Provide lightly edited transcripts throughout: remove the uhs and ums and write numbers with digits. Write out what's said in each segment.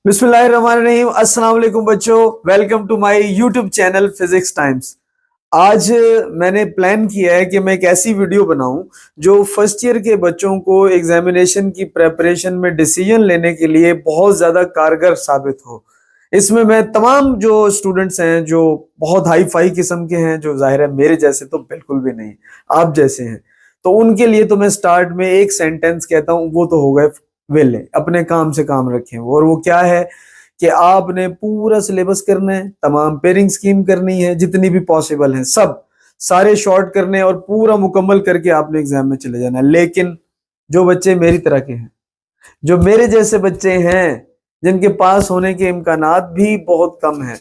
बिस्मिल्लाहिर्रहमानिर्रहीम। अस्सलाम वालेकुम बच्चों, welcome to my YouTube channel physics times. आज मैंने प्लान किया है कि मैं एक ऐसी वीडियो बनाऊं जो फर्स्ट ईयर के बच्चों को एग्जामिनेशन की प्रेपरेशन में डिसीजन लेने के लिए बहुत ज़्यादा कारगर साबित हो। इसमें मैं तमाम जो स्टूडेंट्स हैं जो बहुत हाई फाई किस्म के हैं, जो जाहिर है मेरे जैसे तो बिल्कुल भी नहीं, आप जैसे हैं, तो उनके लिए तो मैं स्टार्ट में एक सेंटेंस कहता हूँ, वो तो हो गए वेले, अपने काम से काम रखें। और वो क्या है कि आपने पूरा सिलेबस करना है, तमाम पेयरिंग स्कीम करनी है, जितनी भी पॉसिबल है सब सारे शॉर्ट करने हैं और पूरा मुकम्मल करके आपने एग्जाम में चले जाना है। लेकिन जो बच्चे मेरी तरह के हैं, जो मेरे जैसे बच्चे हैं, जिनके पास होने के इम्कानात भी बहुत कम हैं,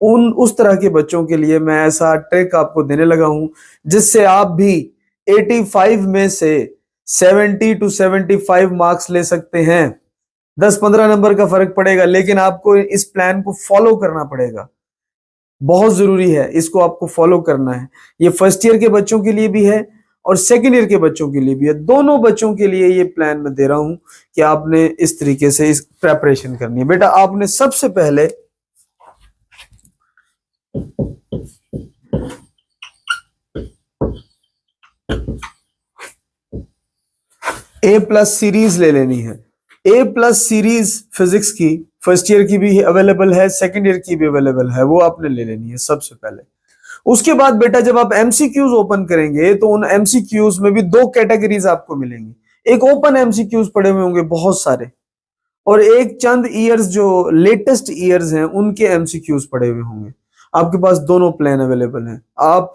उन उस तरह के बच्चों के लिए मैं ऐसा ट्रिक आपको देने लगा हूं जिससे आप भी 85 में से 70 to 75 मार्क्स ले सकते हैं। 10-15 नंबर का फर्क पड़ेगा, लेकिन आपको इस प्लान को फॉलो करना पड़ेगा। बहुत जरूरी है, इसको आपको फॉलो करना है। ये फर्स्ट ईयर के बच्चों के लिए भी है और सेकेंड ईयर के बच्चों के लिए भी है। दोनों बच्चों के लिए ये प्लान मैं दे रहा हूं कि आपने इस तरीके से इस प्रेपरेशन करनी है। बेटा, आपने सबसे पहले ए प्लस सीरीज ले लेनी है। ए प्लस सीरीज फिजिक्स की फर्स्ट ईयर की भी अवेलेबल है, सेकेंड ईयर की भी अवेलेबल है, वो आपने ले लेनी है सबसे पहले। उसके बाद बेटा, जब आप एमसीक्यूज ओपन करेंगे तो उन एमसीक्यूज में भी दो कैटेगरीज आपको मिलेंगी। एक ओपन एमसीक्यूज पड़े हुए होंगे बहुत सारे, और एक चंद ईयर्स जो लेटेस्ट ईयर्स हैं उनके एमसीक्यूज पड़े हुए होंगे। आपके पास दोनों प्लान अवेलेबल हैं। आप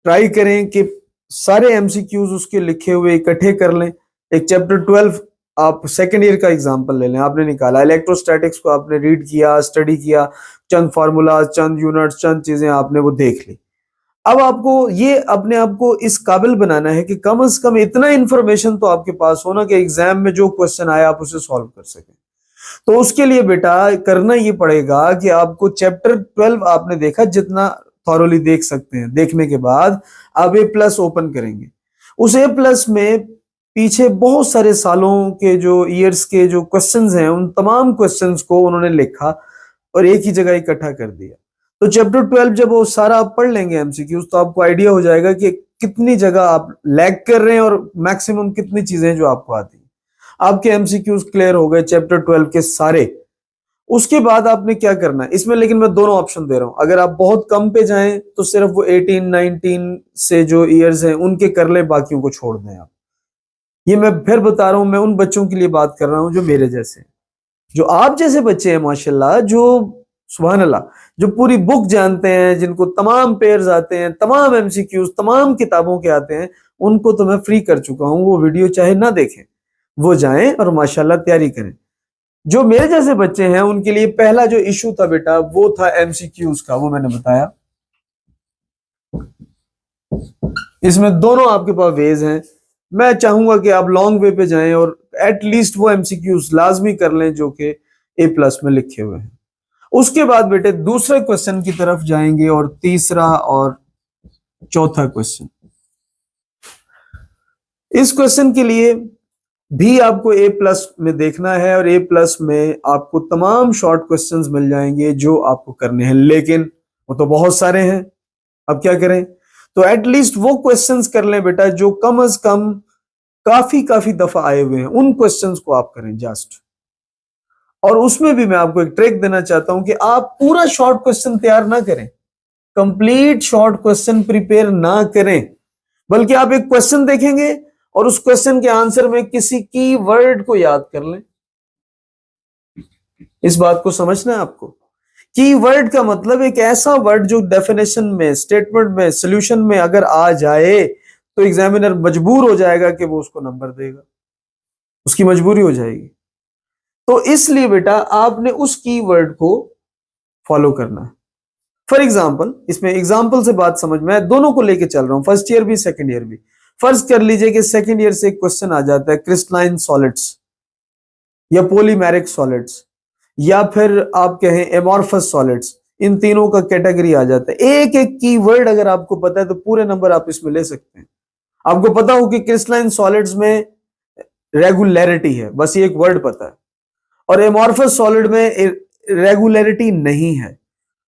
ट्राई करें कि सारे एमसीक्यूज उसके लिखे हुए इकट्ठे कर लें। एक चैप्टर 12 आप सेकेंड ईयर का एग्जांपल ले लें, आपने निकाला इलेक्ट्रोस्टैटिक्स को, आपने रीड किया, स्टडी किया, चंद फार्मूला, चंद यूनिट्स, चंद चीजें आपने वो देख ली। अब आपको ये अपने आप को इस काबिल बनाना है कि कम से कम इतना इंफॉर्मेशन तो आपके पास हो ना कि एग्जाम में जो क्वेश्चन आया आप उसे सॉल्व कर सकें। तो उसके लिए बेटा करना ये पड़ेगा कि आपको चैप्टर 12 आपने देखा, जितना थॉरोली देख सकते हैं, देखने के बाद आप ए प्लस ओपन करेंगे। उस ए प्लस में पीछे बहुत सारे सालों के जो ईयर्स के जो क्वेश्चंस हैं, उन तमाम क्वेश्चंस को उन्होंने लिखा और एक ही जगह इकट्ठा कर दिया। तो चैप्टर 12 जब वो सारा आप पढ़ लेंगे एमसीक्यूज, तो आपको आइडिया हो जाएगा कि कितनी जगह आप लैग कर रहे हैं और मैक्सिमम कितनी चीजें जो आपको आती हैं। आपके एमसीक्यूज क्लियर हो गए चैप्टर 12 के सारे। उसके बाद आपने क्या करना है इसमें, लेकिन मैं दोनों ऑप्शन दे रहा हूं। अगर आप बहुत कम पे जाएं तो सिर्फ वो 18-19 से जो ईयर्स हैं उनके कर ले, बाकियों को छोड़ दें आप। ये मैं फिर बता रहा हूं, मैं उन बच्चों के लिए बात कर रहा हूं जो मेरे जैसे हैं। जो आप जैसे बच्चे हैं माशाल्लाह, जो सुभान अल्लाह, जो पूरी बुक जानते हैं, जिनको तमाम पेयर्स आते हैं, तमाम एमसीक्यूज तमाम किताबों के आते हैं, उनको तो मैं फ्री कर चुका हूं। वो वीडियो चाहे ना देखें, वो जाएं और माशाल्लाह तैयारी करें। जो मेरे जैसे बच्चे हैं उनके लिए पहला जो इशू था बेटा, वो था एमसीक्यूज का। वो मैंने बताया, इसमें दोनों आपके पास वेज हैं। मैं चाहूंगा कि आप लॉन्ग वे पे जाएं और एटलीस्ट वो एमसीक्यूज लाजमी कर लें जो कि ए प्लस में लिखे हुए हैं। उसके बाद बेटे दूसरे क्वेश्चन की तरफ जाएंगे और तीसरा और चौथा क्वेश्चन। इस क्वेश्चन के लिए भी आपको ए प्लस में देखना है और ए प्लस में आपको तमाम शॉर्ट क्वेश्चंस मिल जाएंगे जो आपको करने हैं, लेकिन वो तो बहुत सारे हैं। अब क्या करें? तो एटलीस्ट वो क्वेश्चंस कर लें बेटा जो कम से कम काफी काफी दफा आए हुए हैं, उन क्वेश्चंस को आप करें जस्ट। और उसमें भी मैं आपको एक ट्रिक देना चाहता हूं कि आप पूरा शॉर्ट क्वेश्चन तैयार ना करें, कंप्लीट शॉर्ट क्वेश्चन प्रिपेयर ना करें, बल्कि आप एक क्वेश्चन देखेंगे और उस क्वेश्चन के आंसर में किसी की वर्ड को याद कर लें। इस बात को समझना है आपको। की वर्ड का मतलब एक ऐसा वर्ड जो डेफिनेशन में, स्टेटमेंट में, सॉल्यूशन में अगर आ जाए तो एग्जामिनर मजबूर हो जाएगा कि वो उसको नंबर देगा, उसकी मजबूरी हो जाएगी। तो इसलिए बेटा आपने उस की वर्ड को फॉलो करना है। फॉर एग्जाम्पल, इसमें एग्जाम्पल से बात समझ में, दोनों को लेके चल रहा हूं, फर्स्ट ईयर भी सेकेंड ईयर भी। फर्ज कर लीजिए कि सेकेंड ईयर से एक क्वेश्चन आ जाता है क्रिस्टलाइन सॉलिड्स या पॉलीमेरिक सॉलिड्स या फिर आप कहें एमॉर्फस सॉलिड्स, इन तीनों का कैटेगरी आ जाता है। एक एक कीवर्ड अगर आपको पता है तो पूरे नंबर आप इसमें ले सकते हैं। आपको पता हो कि क्रिस्टलाइन सॉलिड्स में रेगुलरिटी है, बस ये एक वर्ड पता है, और एमॉर्फस सॉलिड में रेगुलरिटी नहीं है,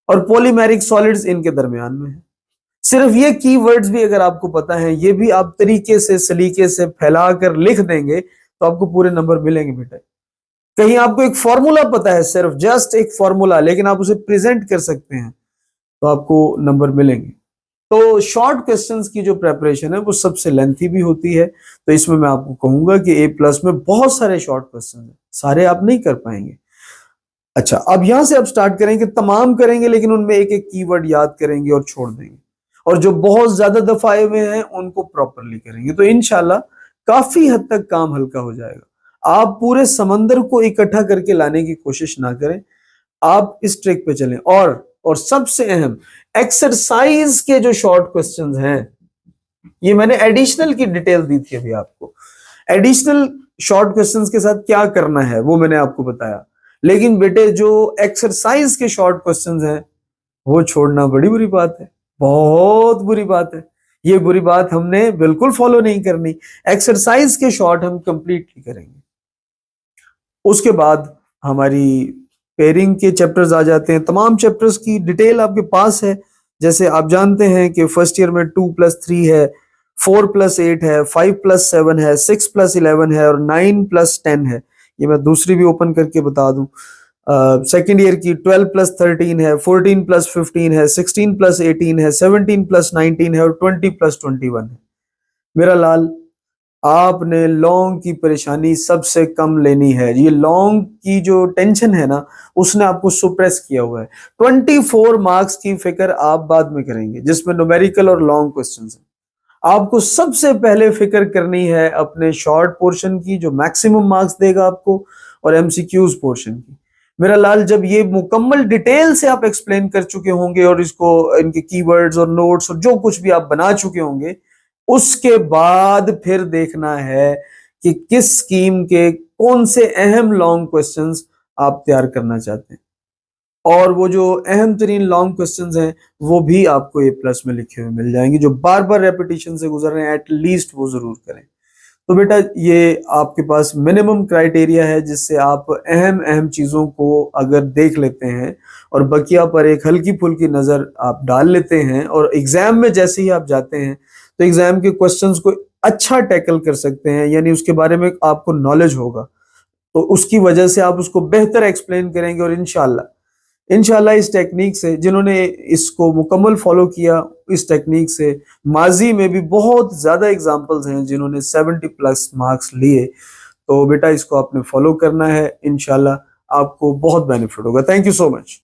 और पॉलीमेरिक सॉलिड्स इनके दरमियान में है। सिर्फ ये कीवर्ड्स भी अगर आपको पता है, ये भी आप तरीके से सलीके से फैलाकर लिख देंगे तो आपको पूरे नंबर मिलेंगे बेटा। कहीं आपको एक फॉर्मूला पता है, सिर्फ जस्ट एक फॉर्मूला, लेकिन आप उसे प्रेजेंट कर सकते हैं तो आपको नंबर मिलेंगे। तो शॉर्ट क्वेश्चंस की जो प्रेपरेशन है वो सबसे लेंथी भी होती है, तो इसमें मैं आपको कहूंगा कि A+ में बहुत सारे शॉर्ट क्वेश्चन हैं, सारे आप नहीं कर पाएंगे। अच्छा, अब यहां से आप स्टार्ट करेंगे, तमाम करेंगे, लेकिन उनमें एक एक कीवर्ड याद करेंगे और छोड़ देंगे, और जो बहुत ज्यादा दफा आए हुए हैं उनको प्रॉपरली करेंगे, तो इंशाल्लाह काफी हद तक काम हल्का हो जाएगा। आप पूरे समंदर को इकट्ठा करके लाने की कोशिश ना करें, आप इस ट्रिक पे चलें। और सबसे अहम, एक्सरसाइज के जो शॉर्ट क्वेश्चंस हैं, ये मैंने एडिशनल की डिटेल दी थी अभी आपको। एडिशनल शॉर्ट क्वेश्चंस के साथ क्या करना है वो मैंने आपको बताया, लेकिन बेटे जो एक्सरसाइज के शॉर्ट क्वेश्चंस हैं वो छोड़ना बड़ी बुरी बात है, बहुत बुरी बात है। ये बुरी बात हमने बिल्कुल फॉलो नहीं करनी। एक्सरसाइज के शॉर्ट हम कंप्लीटली करेंगे। उसके बाद हमारी पेयरिंग के चैप्टर्स आ जाते हैं। तमाम चैप्टर्स की डिटेल आपके पास है। जैसे आप जानते हैं कि फर्स्ट ईयर में 2+3 है, 4+8 है, 5+7 है, 6+11 है और 9+10 है। ये मैं दूसरी भी ओपन करके बता दूं। सेकेंड ईयर की 12+13 है, 14+15 है, 16+18 है, 17+19 है और 20+21 है। मेरा लाल, आपने लॉन्ग की परेशानी सबसे कम लेनी है। ये लॉन्ग की जो टेंशन है ना, उसने आपको सुप्रेस किया हुआ है। 24 मार्क्स की फिक्र आप बाद में करेंगे, जिसमें न्यूमेरिकल और लॉन्ग क्वेश्चंस हैं। आपको सबसे पहले फिक्र करनी है अपने शॉर्ट पोर्शन की, जो मैक्सिमम मार्क्स देगा आपको, और MCQs पोर्शन की। मेरा लाल, जब ये मुकम्मल डिटेल से आप एक्सप्लेन कर चुके होंगे और इसको, इनके कीवर्ड्स और नोट्स और जो कुछ भी आप बना चुके होंगे, उसके बाद फिर देखना है कि किस स्कीम के कौन से अहम लॉन्ग क्वेश्चंस आप तैयार करना चाहते हैं। और वो जो अहम तरीन लॉन्ग क्वेश्चंस हैं वो भी आपको A+ में लिखे हुए मिल जाएंगे, जो बार बार रेपिटेशन से गुजर रहे हैं, एटलीस्ट वो जरूर करें। तो बेटा, ये आपके पास मिनिमम क्राइटेरिया है, जिससे आप अहम अहम चीजों को अगर देख लेते हैं और बकिया पर एक हल्की फुल्की नजर आप डाल लेते हैं, और एग्जाम में जैसे ही आप जाते हैं तो एग्जाम के क्वेश्चंस को अच्छा टैकल कर सकते हैं, यानी उसके बारे में आपको नॉलेज होगा, तो उसकी वजह से आप उसको बेहतर एक्सप्लेन करेंगे। और इंशाल्लाह इस टेक्निक से, जिन्होंने इसको मुकम्मल फॉलो किया, इस टेक्निक से माजी में भी बहुत ज्यादा एग्जांपल्स हैं जिन्होंने 70+ मार्क्स लिए। तो बेटा, इसको आपने फॉलो करना है, इंशाल्लाह आपको बहुत बेनिफिट होगा। Thank you so much.